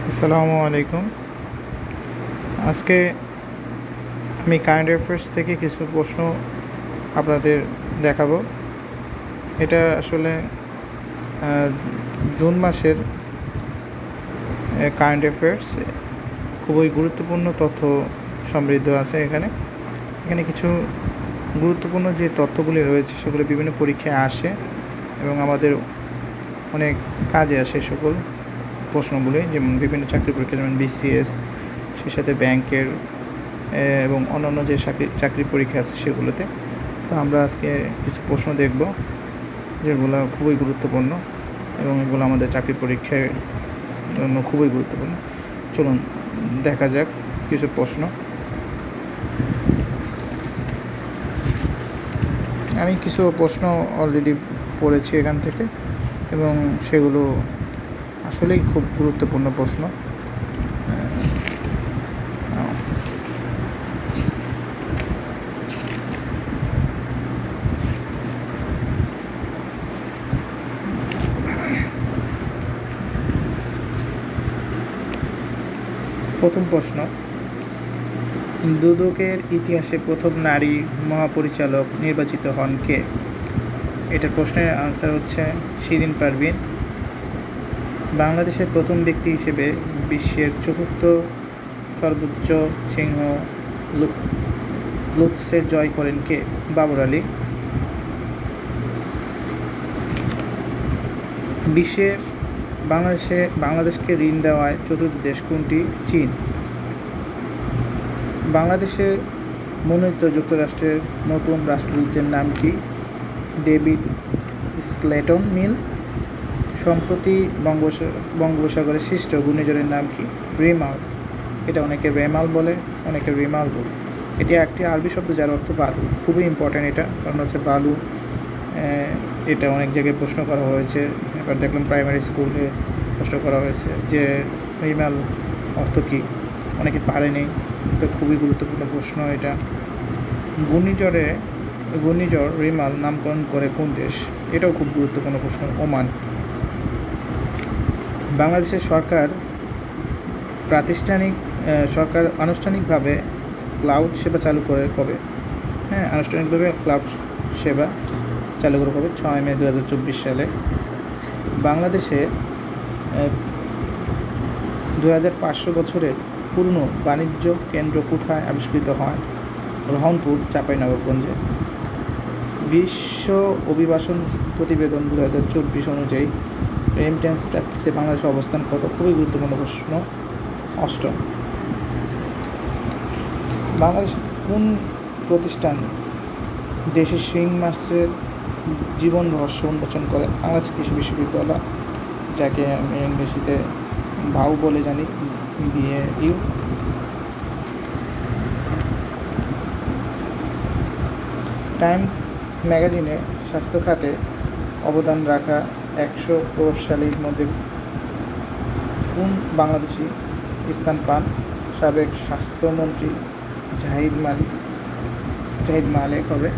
আসসালামু আলাইকুম। আজকে আমি কারেন্ট অ্যাফেয়ার্স থেকে কিছু প্রশ্ন আপনাদের দেখাবো। এটা আসলে জুন মাসের কারেন্ট অ্যাফেয়ার্স। খুবই গুরুত্বপূর্ণ তথ্য সমৃদ্ধ আছে এখানে। এখানে কিছু গুরুত্বপূর্ণ যে তথ্যগুলি রয়েছে সেগুলো বিভিন্ন পরীক্ষায় আসে এবং আমাদের অনেক কাজে আসে সকল প্রশ্নগুলি, যেমন বিভিন্ন চাকরি পরীক্ষা, যেমন বিসিএস, সেই সাথে ব্যাংকের এবং অন্যান্য যে চাকরি পরীক্ষা আছে সেগুলোতে। তো আমরা আজকে কিছু প্রশ্ন দেখব যেগুলো খুবই গুরুত্বপূর্ণ এবং এগুলো আমাদের চাকরি পরীক্ষার জন্য খুবই গুরুত্বপূর্ণ। চলুন দেখা যাক কিছু প্রশ্ন। আমি কিছু প্রশ্ন অলরেডি পড়েছি এখান থেকে এবং সেগুলো আসলেই খুব গুরুত্বপূর্ণ প্রশ্ন। প্রথম প্রশ্ন, দুদকের ইতিহাসে প্রথম নারী মহাপরিচালক নির্বাচিত হন কে? এটার প্রশ্নের আনসার হচ্ছে শিরিন পারভীন। বাংলাদেশের প্রথম ব্যক্তি হিসেবে বিশ্বের চতুর্থ সর্বোচ্চ সিংহ লুৎসে জয় করেন কে? বাবর আলী। বিশ্বে বাংলাদেশকে ঋণ দেওয়ায় চতুর্থ দেশ কোনটি? চীন। বাংলাদেশে মনোনীত যুক্তরাষ্ট্রের নতুন রাষ্ট্রদূতের নাম কি? ডেভিড স্লেটন মিল। সম্প্রতি বঙ্গোপসাগরে সৃষ্ট ঘূর্ণিঝড়ের নাম কি? রিমাল। এটা অনেকে রেমাল বলে, অনেকে রিমাল বলে। এটি একটি আরবি শব্দ যার অর্থ বালু। খুবই ইম্পর্ট্যান্ট এটা, কারণ হচ্ছে বালু, এটা অনেক জায়গায় প্রশ্ন করা হয়েছে। এবার দেখলাম প্রাইমারি স্কুলে প্রশ্ন করা হয়েছে যে রিমাল অর্থ কী, অনেকে পারেনি। তো খুবই গুরুত্বপূর্ণ প্রশ্ন এটা। ঘূর্ণিঝড় রিমাল নামকরণ করে কোন দেশ? এটাও খুব গুরুত্বপূর্ণ প্রশ্ন। ওমান। বাংলাদেশের সরকার আনুষ্ঠানিকভাবে ক্লাউড সেবা চালু করে কবে? আনুষ্ঠানিকভাবে ক্লাউড সেবা চালু করে কবে? 6 মে 2024 সালে। বাংলাদেশে 2500 বছরের পুরনো বাণিজ্য কেন্দ্র কোথায় আবিষ্কৃত হয়? রহনপুর, চাঁপাইনবাবগঞ্জে। বিশ্ব অভিবাসন প্রতিবেদন 2024 অনুযায়ী রেমিট্যান্স প্রাপ্তিতে বাংলাদেশের অবস্থান কত? খুবই গুরুত্বপূর্ণ প্রশ্ন। অষ্টম। বাংলাদেশ কোন প্রতিষ্ঠান দেশি শিং মাছের জীবন রহস্য উন্মোচন করেন? বাংলাদেশ কৃষি বিশ্ববিদ্যালয়, যাকে আমি ইংরেজিতে ভাউ বলে জানি, BAU। টাইমস ম্যাগাজিনে স্বাস্থ্য খাতে অবদান রাখা 100 প্রভাবশালীর মধ্যে কোন বাংলাদেশি স্থান পান? সাবেক স্বাস্থ্যমন্ত্রী জাহিদ মালেক হবে।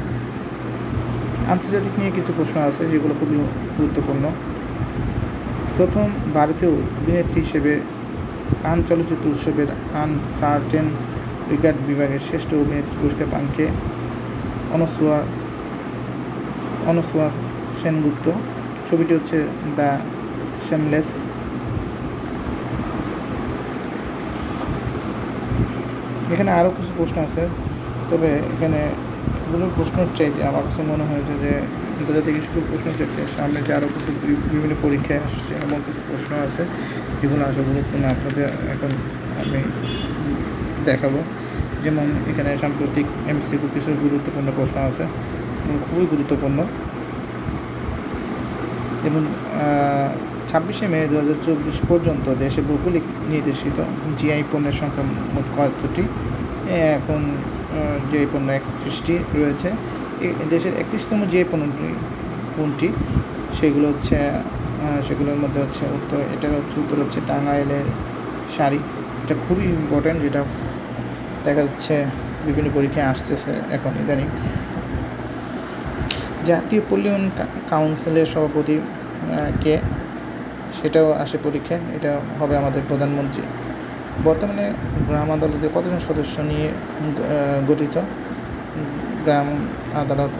আন্তর্জাতিক নিয়ে কিছু প্রশ্ন আছে যেগুলো খুবই গুরুত্বপূর্ণ। প্রথম ভারতীয় অভিনেত্রী হিসেবে কান চলচ্চিত্র উৎসবের আনসার্টেন রিগার্ড বিভাগের শ্রেষ্ঠ অভিনেত্রী পুরস্কার পান কে? অনসুয়া সেনগুপ্ত। ছবিটি হচ্ছে দ্য শেমলেস। এখানে আরও কিছু প্রশ্ন আছে, তবে এখানে এগুলোর প্রশ্নের চাইতে আমার কাছে মনে হয়েছে যে আন্তর্জাতিক স্কুল প্রশ্ন চাইতে সামনে যে আরও কিছু বিভিন্ন পরীক্ষায় আসছে এমন কিছু প্রশ্ন আছে যেগুলো আসলে গুরুত্বপূর্ণ আপনাদের এখন আমি দেখাবো। যেমন এখানে সাম্প্রতিক MCQ কিছু গুরুত্বপূর্ণ প্রশ্ন আছে, খুবই গুরুত্বপূর্ণ। যেমন 26 মে 2024 পর্যন্ত দেশে ভৌগোলিক নির্দেশিত GI পণ্যের সংখ্যা মোট কতটি? এখন GI পণ্য 31টি রয়েছে। দেশের 31তম GI পণ্যটি কোনটি? সেগুলোর মধ্যে হচ্ছে উত্তর হচ্ছে টাঙ্গাইলের শাড়ি। এটা খুবই ইম্পর্ট্যান্ট, যেটা দেখা যাচ্ছে বিভিন্ন পরীক্ষায় আসতেছে এখন ইদানিং। জাতীয় পল্লী উন্নয়ন কাউন্সিলের সভাপতি কে? সেটাও আসে পরীক্ষায়। এটা হবে আমাদের প্রধানমন্ত্রী। বর্তমানে গ্রাম আদালতে কতজন সদস্য নিয়ে গঠিত? গ্রাম আদালত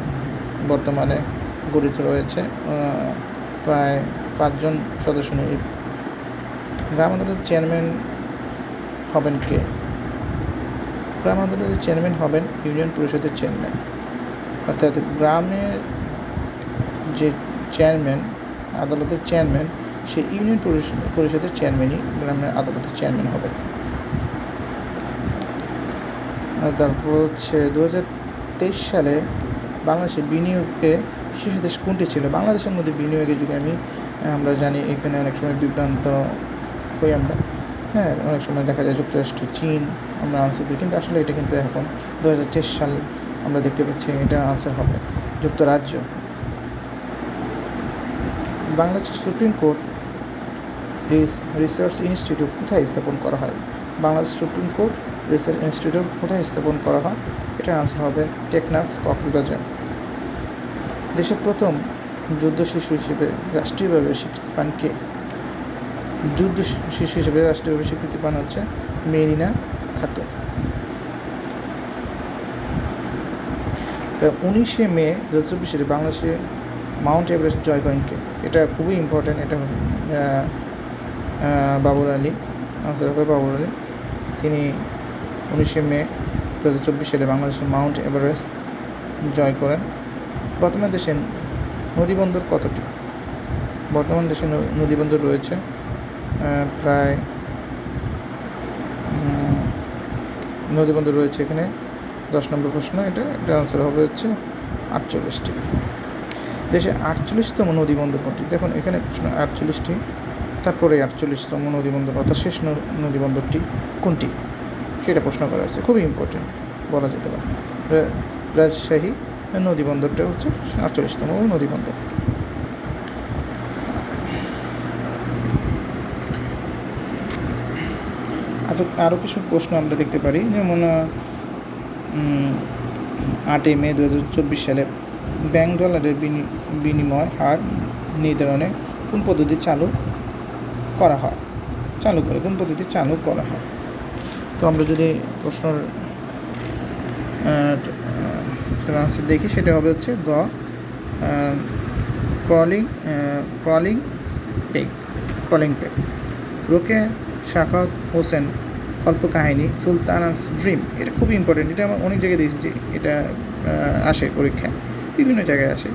বর্তমানে গঠিত রয়েছে প্রায় 5 জন সদস্য নিয়ে। গ্রাম আদালতের চেয়ারম্যান হবেন কে? গ্রাম আদালতের চেয়ারম্যান হবেন ইউনিয়ন পরিষদের চেয়ারম্যান। অর্থাৎ গ্রামের যে চেয়ারম্যান, আদালতের চেয়ারম্যান, সে ইউনিয়ন পরিষদের চেয়ারম্যানই গ্রামের আদালতের চেয়ারম্যান হবে। তারপর হচ্ছে 2023 সালে বাংলাদেশে বিনিয়োগে শীর্ষ দেশ কোনটি ছিল? বাংলাদেশের মধ্যে বিনিয়োগের যুগে আমরা জানি এখানে অনেক সময় বিভ্রান্ত হই আমরা। হ্যাঁ, অনেক সময় দেখা যায় যুক্তরাষ্ট্র, চীন আমরা আনসার দিই, কিন্তু আসলে এটা কিন্তু এখন 2023 সাল আমরা দেখতে পাচ্ছি এটা আনসার হবে যুক্তরাজ্য। বাংলাদেশের সুপ্রিম কোর্ট রিসার্চ ইনস্টিটিউট কোথায় স্থাপন করা হয়? Bangladesh supreme court research institute কোথায় স্থাপন করা হয়? এটার আনসার হবে টেকনাফ, কক্সবাজার। দেশের প্রথম যুদ্ধ শিশু হিসেবে রাষ্ট্রীয়ভাবে স্বীকৃতি পান কে? যুদ্ধ শিশু হিসেবে রাষ্ট্রীয়ভাবে স্বীকৃতি পান হচ্ছে মেরিনা খাতুন। তা 19শে মে 2024 সালে বাংলাদেশে মাউন্ট এভারেস্ট জয় করেন কে? এটা খুবই ইম্পর্ট্যান্ট। এটা বাবর আলী, আনসার হবে বাবর আলী। তিনি 19শে মে 2024 সালে বাংলাদেশের মাউন্ট এভারেস্ট জয় করেন। বর্তমান দেশে নদীবন্দর কতটি? বর্তমান দেশে নদীবন্দর রয়েছে প্রায় নদীবন্দর রয়েছে এখানে 10 নম্বর প্রশ্ন। এটা আনসার হবে হচ্ছে 48টি। দেশে 48তম নদীবন্দর কোনটি? দেখুন এখানে প্রশ্ন 48টি, তারপরে 48তম নদীবন্দর অর্থাৎ শেষ নদীবন্দরটি কোনটি সেটা প্রশ্ন করা হয়েছে। খুবই ইম্পর্টেন্ট বলা যেতে পারে। রাজশাহী নদীবন্দরটা হচ্ছে 48তম নদীবন্দর। আচ্ছা, আরও কিছু প্রশ্ন আমরা দেখতে পারি, যেমন 8 মে 2024 সালে ব্যাংক ডলারের বিনিময় হার নির্ধারণে কোন পদ্ধতি চালু করা হয়? কোন পদ্ধতি চালু করা হয়? তো আমরা যদি প্রশ্নের আনসার দেখি, সেটা হবে হচ্ছে গ, ক্রলিং পেগ। রোকেয়া শাখাওয়াত হোসেন কল্পকাহিনী সুলতানাস ড্রিম, এটা খুবই ইম্পর্টেন্ট। এটা আমরা অনেক জায়গায় দেখেছি, এটা আসে পরীক্ষায়, বিভিন্ন জায়গায় আসে,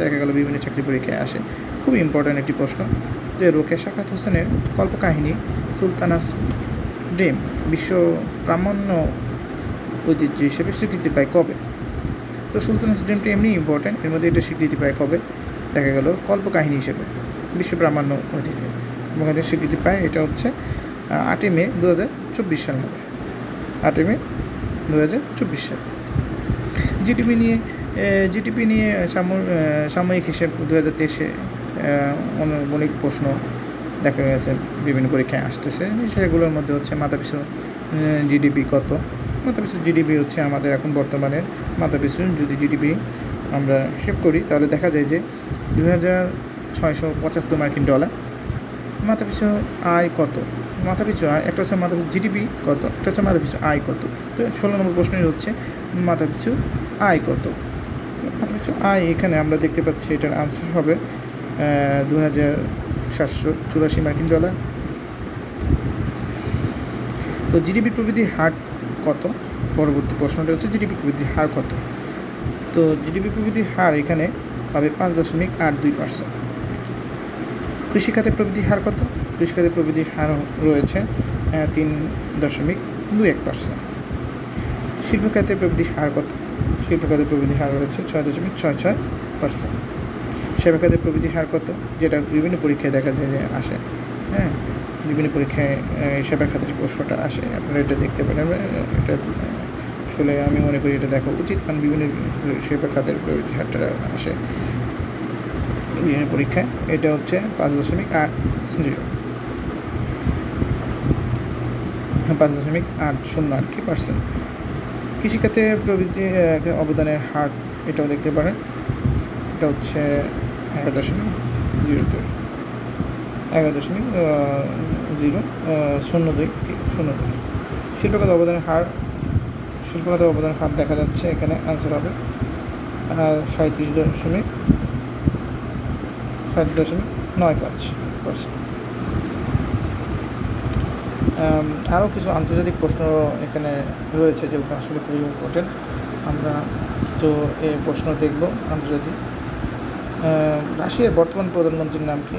দেখা গেল বিভিন্ন চাকরি পরীক্ষায় আসে। খুবই ইম্পর্টেন্ট একটি প্রশ্ন যে রোকেয়া শাখাওয়াত হোসেনের কল্পকাহিনী সুলতানাস ড্রিম বিশ্ব প্রামাণ্য ঐতিহ্য হিসেবে স্বীকৃতি পায় কবে? তো সুলতানাস ড্রিমটি এমনি ইম্পর্টেন্ট, এর মধ্যে এটা স্বীকৃতি পায় কবে? দেখা গেল কল্পকাহিনী হিসেবে বিশ্ব প্রামাণ্য ঐতিহ্য এবং এদের স্বীকৃতি পায় এটা হচ্ছে 8 মে 2024 সাল হবে। 8 মে 2024 সাল। জিডিপি নিয়ে সাময়িক হিসেব 2023-এ অনেক প্রশ্ন দেখা গেছে বিভিন্ন পরীক্ষায় আসতেছে। সেগুলোর মধ্যে হচ্ছে মাথাপিছু জিডিপি কত? মাথাপিছু জিডিপি হচ্ছে আমাদের এখন বর্তমানে মাথাপিছু যদি জিডিপি আমরা হিসেব করি তাহলে দেখা যায় যে 2675 মার্কিন ডলার। মাথাপিছু আয় কত? মাথাপিছু আয়, একটা হচ্ছে মাথাপিছু জিডিপি কত, একটা হচ্ছে মাথাপিছু আয় কত। তো 16 নম্বর প্রশ্নের হচ্ছে মাথাপিছু আয় কত। তো মাথাপিছু আয় এখানে আমরা দেখতে পাচ্ছি এটার আনসার হবে 2784 মার্কিন ডলার। তো জিডিপি প্রবৃদ্ধির হার কত? পরবর্তী প্রশ্নটা হচ্ছে জিডিপি প্রবৃদ্ধির হার কত। তো জিডিপি প্রবৃদ্ধির হার এখানে হবে 5.82%। কৃষিখাতের প্রবৃদ্ধির হার কত? কৃষিখাতের প্রবৃদ্ধির হার রয়েছে 3.21%। শিল্পখাতের প্রবৃদ্ধির হার কত? শিল্পখাতের প্রবৃদ্ধির হার রয়েছে 6.66%। সেবা খাতের প্রবৃদ্ধির হার কত? যেটা বিভিন্ন পরীক্ষায় দেখা যায় যে আসে, বিভিন্ন পরীক্ষায় সেবা খাতের প্রশ্নটা আসে, আপনারা এটা দেখতে পারেন। এটা আসলে আমি মনে করি এটা দেখা উচিত, কারণ বিভিন্ন সেবা খাতের প্রবৃদ্ধির হারটা আসে বিভিন্ন পরীক্ষায়। এটা হচ্ছে 5.80 আর কি %। কৃষিখাতে প্রবৃদ্ধি অবদানের হার এটাও দেখতে পারেন, এটা হচ্ছে 1.02। 11.002 শিল্পগত অবদানের হার দেখা যাচ্ছে এখানে। আনসার হবে 37.95%। আরও কিছু আন্তর্জাতিক প্রশ্ন এখানে রয়েছে যেগুলো আসলে খুবই ইম্পর্টেন্ট। আমরা কিছু প্রশ্ন দেখব আন্তর্জাতিক। রাশিয়ার বর্তমান প্রধানমন্ত্রীর নাম কি?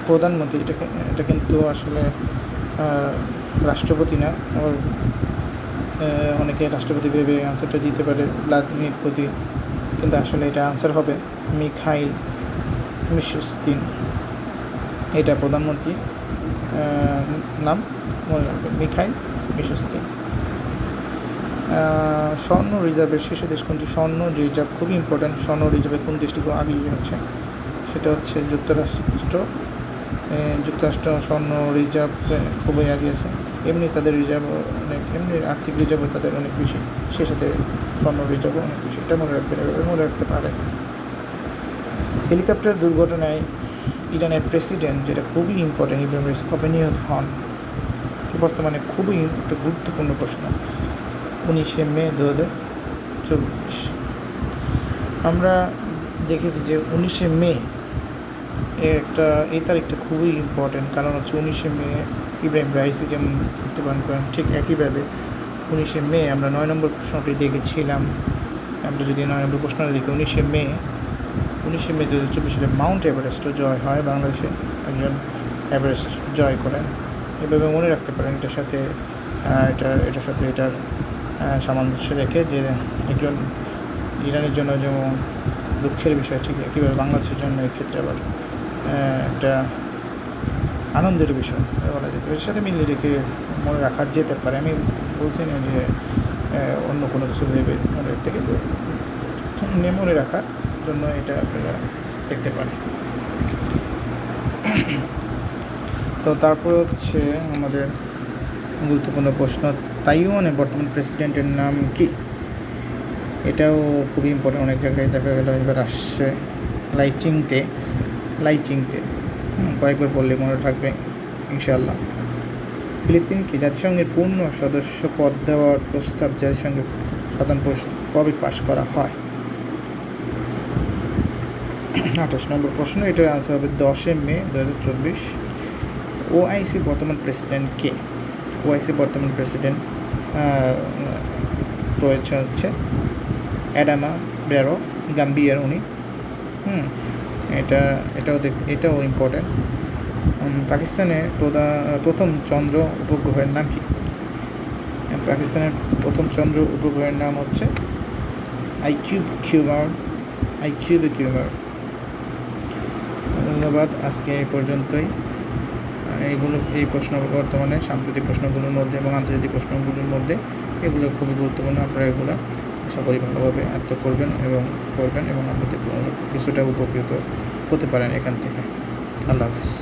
প্রধানমন্ত্রী এটা কিন্তু আসলে রাষ্ট্রপতি না। আবার অনেকে রাষ্ট্রপতি ভেবে আনসারটা দিতে পারে ভ্লাদিমির পুতিন, কিন্তু আসলে এটা আনসার হবে মিখাইল মিশুস্তিন। এটা প্রধানমন্ত্রী নাম, মনে রাখবেন, মিখাইল মিশুস্তিন। স্বর্ণ রিজার্ভের শীর্ষ দেশ কোনটি? স্বর্ণ রিজার্ভ খুবই ইম্পর্ট্যান্ট। স্বর্ণ রিজার্ভে কোন দেশটি আগিয়ে হচ্ছে? সেটা হচ্ছে যুক্তরাষ্ট্র স্বর্ণ রিজার্ভ খুবই আগিয়েছে। এমনি তাদের রিজার্ভ অনেক, এমনি আর্থিক রিজার্ভও তাদের অনেক বেশি, সে সাথে স্বর্ণ রিজার্ভও অনেক বেশি। এটা মনে রাখবেন, এভাবে মনে রাখতে পারে। হেলিকপ্টার দুর্ঘটনায় ইরানের প্রেসিডেন্ট, যেটা খুবই ইম্পর্টেন্ট, ইব্রাহিম রাইসি কবে নিহত হন? বর্তমানে খুবই একটা গুরুত্বপূর্ণ প্রশ্ন। 19শে মে 2024। আমরা দেখেছি যে 19শে মে এই তারিখটা খুবই ইম্পর্টেন্ট, কারণ হচ্ছে 19শে মে ইব্রাহিম রাইসি যেমন মৃত্যুবরণ করেন, ঠিক একইভাবে 19শে মে আমরা 9 নম্বর প্রশ্নটি দেখেছিলাম। আমরা যদি 9 নম্বর প্রশ্নটা দেখি, 19শে মে 2024 সালে মাউন্ট এভারেস্টও জয় হয়। বাংলাদেশে একজন এভারেস্ট জয় করেন। এভাবে মনে রাখতে পারেন এটার সাথে এটার সামঞ্জস্য রেখে, যে একজন ইরানের জন্য যেমন দুঃখের বিষয়, ঠিক একইভাবে বাংলাদেশের জন্য এক্ষেত্রে আবার একটা আনন্দের বিষয় বলা যেতে পারে। এর সাথে মিলিয়ে রেখে মনে রাখা যেতে পারে। আমি বলছি না যে অন্য কোনো কিছু ভেবে মনে রাখতে, কিন্তু মনে রাখার জন্য এটা আপনারা দেখতে পারেন। তো তারপরে হচ্ছে আমাদের গুরুত্বপূর্ণ প্রশ্ন, তাইওয়ানের বর্তমান প্রেসিডেন্টের নাম কি? এটাও খুবই ইম্পর্টেন্ট। অনেক জায়গায় দেখা গেল এবার আসছে লাইচিংতে কয়েকবার বললে মনে থাকবে ইনশাআল্লাহ। ফিলিস্তিনি কি জাতিসংঘের পূর্ণ সদস্য পদ দেওয়ার প্রস্তাব জাতিসংঘের সাধারণ পরিষদ কবে পাশ করা হয়? 28 নম্বর প্রশ্ন। এটার আনসার হবে 10শে মে 2024। ওআইসি বর্তমান প্রেসিডেন্ট কে? ওআইসি বর্তমান প্রেসিডেন্ট রয়েছে হচ্ছে অ্যাডামা ব্যারো, গাম্বিয়ার উনি। এটাও ইম্পর্টেন্ট। পাকিস্তানের প্রথম চন্দ্র উপগ্রহের নাম কি? পাকিস্তানের প্রথম চন্দ্র উপগ্রহের নাম হচ্ছে আইকিউব কিউবার। ধন্যবাদ। আজকে এই পর্যন্তই। এই প্রশ্ন বর্তমানে সাম্প্রতিক প্রশ্নগুলোর মধ্যে এবং আন্তর্জাতিক প্রশ্নগুলোর মধ্যে এগুলো খুবই গুরুত্বপূর্ণ। আপনারা এগুলো আশা করি ভালোভাবে আয়ত্ত করবেন এবং পড়বেন এবং আপনাদের কিছুটা উপকৃত হতে পারেন এখান থেকে। আল্লাহ হাফিজ।